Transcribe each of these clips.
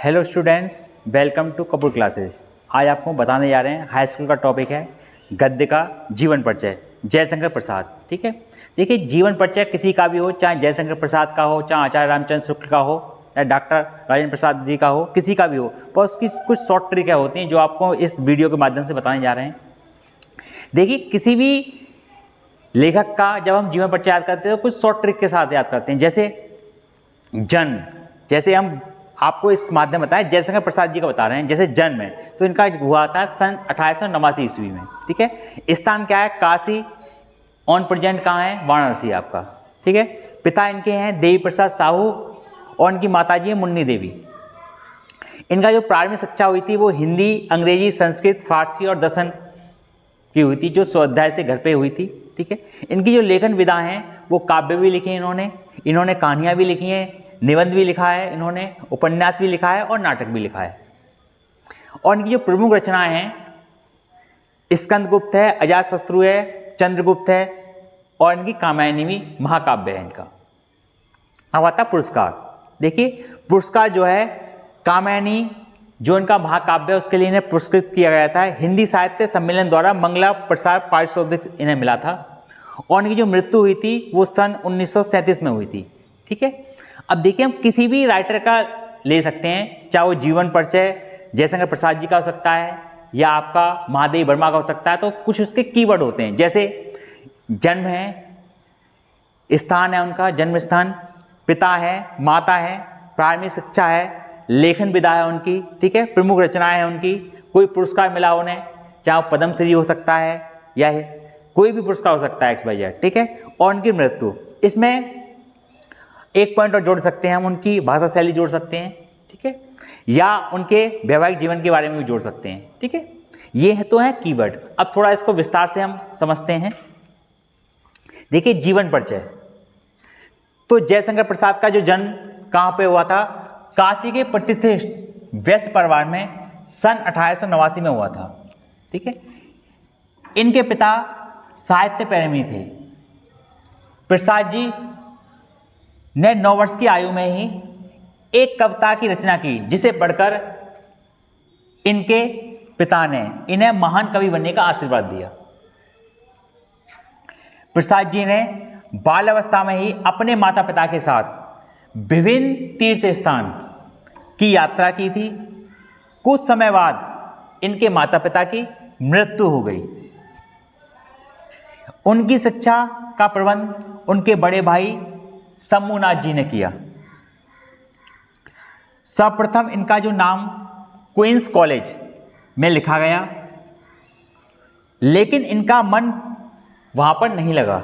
Hello students, welcome to Kapoor classes. आज आपको बताने जा रहे हैं हाई स्कूल का टॉपिक है गद्य का जीवन परिचय, जयशंकर प्रसाद। ठीक है, देखिए जीवन परिचय किसी का भी हो, चाहे जयशंकर प्रसाद का हो, चाहे आचार्य रामचंद्र शुक्ल का हो, या डॉक्टर राजेंद्र प्रसाद जी का हो, किसी का भी हो, पर उसकी कुछ शॉर्ट ट्रिक होती हैं जो आपको इस वीडियो के माध्यम से बताने जा रहे हैं। देखिए किसी भी लेखक का जब हम जीवन परिचय याद करते हैं तो कुछ शॉर्ट ट्रिक के साथ याद करते हैं। जैसे जन्म, जैसे हम आपको इस माध्यम बताएं जयशंकर प्रसाद जी का बता रहे हैं। जैसे जन्म है तो इनका हुआ था सन 1889 ईस्वी में। ठीक है, स्थान क्या है? काशी। ऑन प्रेजेंट कहाँ है? वाराणसी आपका। ठीक है, पिता इनके हैं देवी प्रसाद साहू और इनकी माता जी है मुन्नी देवी। इनका जो प्रारंभिक शिक्षा हुई थी वो हिंदी, अंग्रेजी, संस्कृत, फारसी और दर्शन की हुई थी, जो स्वाध्याय से घर पे हुई थी। ठीक है, इनकी जो लेखन विधा हैं वो काव्य भी लिखे हैं इन्होंने कहानियाँ भी लिखी हैं, निबंध भी लिखा है, इन्होंने उपन्यास भी लिखा है और नाटक भी लिखा है। और इनकी जो प्रमुख रचनाएं हैं स्कंदगुप्त है, अजातशत्रु है, चंद्रगुप्त है और इनकी कामायनी भी महाकाव्य है इनका। अब आता पुरस्कार। देखिए पुरस्कार जो है कामायनी जो इनका महाकाव्य है उसके लिए इन्हें पुरस्कृत किया गया था। हिंदी साहित्य सम्मेलन द्वारा मंगला प्रसाद पारितोषिक इन्हें मिला था और इनकी जो मृत्यु हुई थी वो सन 1937 में हुई थी। ठीक है, अब देखिए हम किसी भी राइटर का ले सकते हैं, चाहे वो जीवन परिचय जयशंकर प्रसाद जी का हो सकता है या आपका महादेवी वर्मा का हो सकता है। तो कुछ उसके कीवर्ड होते हैं, जैसे जन्म है, स्थान है उनका जन्म स्थान, पिता है, माता है, प्रारंभिक शिक्षा है, लेखन विधा है उनकी। ठीक है, प्रमुख रचनाएं हैं उनकी, कोई पुरस्कार मिला उन्हें, चाहे वो पद्मश्री हो सकता है या कोई भी पुरस्कार हो सकता है XYZ। ठीक है, और उनकी मृत्यु, इसमें एक पॉइंट और जोड़ सकते हैं हम, उनकी भाषा शैली जोड़ सकते हैं। ठीक है, या उनके वैवाहिक जीवन के बारे में भी जोड़ सकते हैं। ठीक है, ये तो है कीवर्ड। अब थोड़ा इसको विस्तार से हम समझते हैं। देखिए जीवन परिचय, तो जयशंकर प्रसाद का जो जन्म कहाँ पे हुआ था? काशी के प्रतिष्ठित वैश्य परिवार में सन 1889 में हुआ था। ठीक है, इनके पिता साहित्य प्रेमी थे। प्रसाद जी ने 9 वर्ष की आयु में ही एक कविता की रचना की जिसे पढ़कर इनके पिता ने इन्हें महान कवि बनने का आशीर्वाद दिया। प्रसाद जी ने बाल्यावस्था में ही अपने माता पिता के साथ विभिन्न तीर्थ स्थान की यात्रा की थी। कुछ समय बाद इनके माता पिता की मृत्यु हो गई। उनकी शिक्षा का प्रबंध उनके बड़े भाई शंभुनाथ जी ने किया। सर्वप्रथम इनका जो नाम क्वींस कॉलेज में लिखा गया, लेकिन इनका मन वहां पर नहीं लगा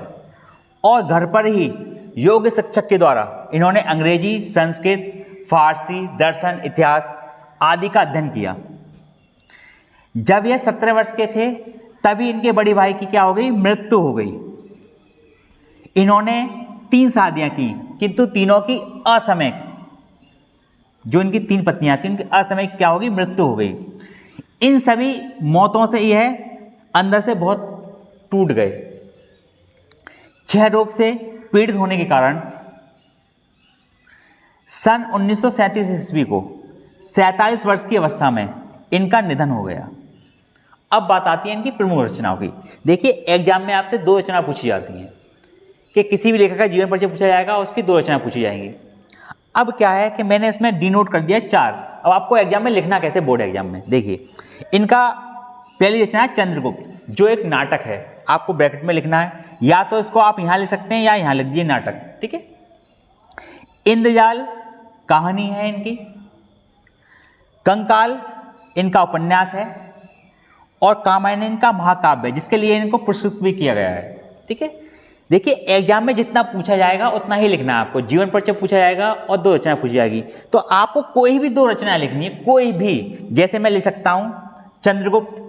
और घर पर ही योग शिक्षक के द्वारा इन्होंने अंग्रेजी, संस्कृत, फारसी, दर्शन, इतिहास आदि का अध्ययन किया। जब यह 17 वर्ष के थे तभी इनके बड़े भाई की क्या हो गई? मृत्यु हो गई। इन्होंने 3 शादियां की, किंतु तीनों की असमय, जो इनकी 3 पत्नियां थी उनकी असमय क्या होगी? मृत्यु हो गई। इन सभी मौतों से यह अंदर से बहुत टूट गए। क्षय रोग से पीड़ित होने के कारण सन 1937 ईस्वी को 47 वर्ष की अवस्था में इनका निधन हो गया। अब बात आती है इनकी प्रमुख रचनाओं की। देखिए एग्जाम में आपसे 2 रचना पूछी जाती हैं कि किसी भी लेखक का जीवन परिचय पूछा जाएगा और उसकी 2 रचना पूछी जाएंगी। अब क्या है कि मैंने इसमें डिनोट कर दिया 4। अब आपको एग्जाम में लिखना कैसे बोर्ड एग्जाम में? देखिए इनका पहली रचना है चंद्रगुप्त, जो एक नाटक है। आपको ब्रैकेट में लिखना है, या तो इसको आप यहाँ लिख सकते हैं या यहाँ लिख दिए नाटक। ठीक है, इंद्रजाल कहानी है इनकी, कंकाल इनका उपन्यास है और कामायनी इनका महाकाव्य है जिसके लिए इनको पुरस्कृत भी किया गया है। ठीक है, देखिए एग्जाम में जितना पूछा जाएगा उतना ही लिखना है आपको। जीवन परिचय पूछा जाएगा और 2 रचना पूछी जाएगी, तो आपको कोई भी 2 रचना लिखनी है, कोई भी। जैसे मैं लिख सकता हूँ चंद्रगुप्त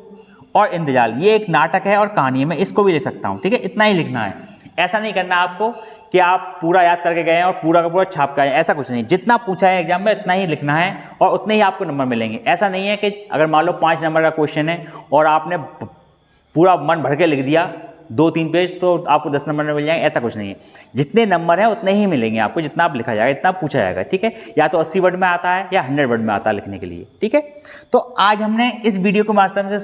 और इंद्रजाल, ये एक नाटक है और कहानी है, मैं इसको भी लिख सकता हूँ। ठीक है, इतना ही लिखना है। ऐसा नहीं करना आपको कि आप पूरा याद करके गए हैं और पूरा का पूरा छाप के आए, ऐसा कुछ नहीं। जितना पूछा है एग्जाम में इतना ही लिखना है और उतने ही आपको नंबर मिलेंगे। ऐसा नहीं है कि अगर मान लो 5 नंबर का क्वेश्चन है और आपने पूरा मन भर के लिख दिया 2-3 पेज तो आपको 10 नंबर में मिल जाएंगे, ऐसा कुछ नहीं है। जितने नंबर हैं उतने ही मिलेंगे आपको, जितना आप लिखा जाएगा, इतना पूछा जाएगा, ठीक है। या तो 80 वर्ड में आता है या 100 वर्ड में आता है लिखने के लिए, ठीक है। तो आज हमने इस वीडियो के माध्यम से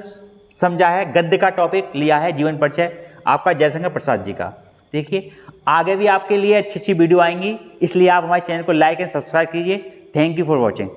समझा है, गद्य का टॉपिक लिया है, जीवन परिचय आपका जयशंकर प्रसाद जी का। देखिए आगे भी आपके लिए अच्छी अच्छी वीडियो आएंगी, इसलिए आप हमारे चैनल को लाइक एंड सब्सक्राइब कीजिए। Thank you for watching.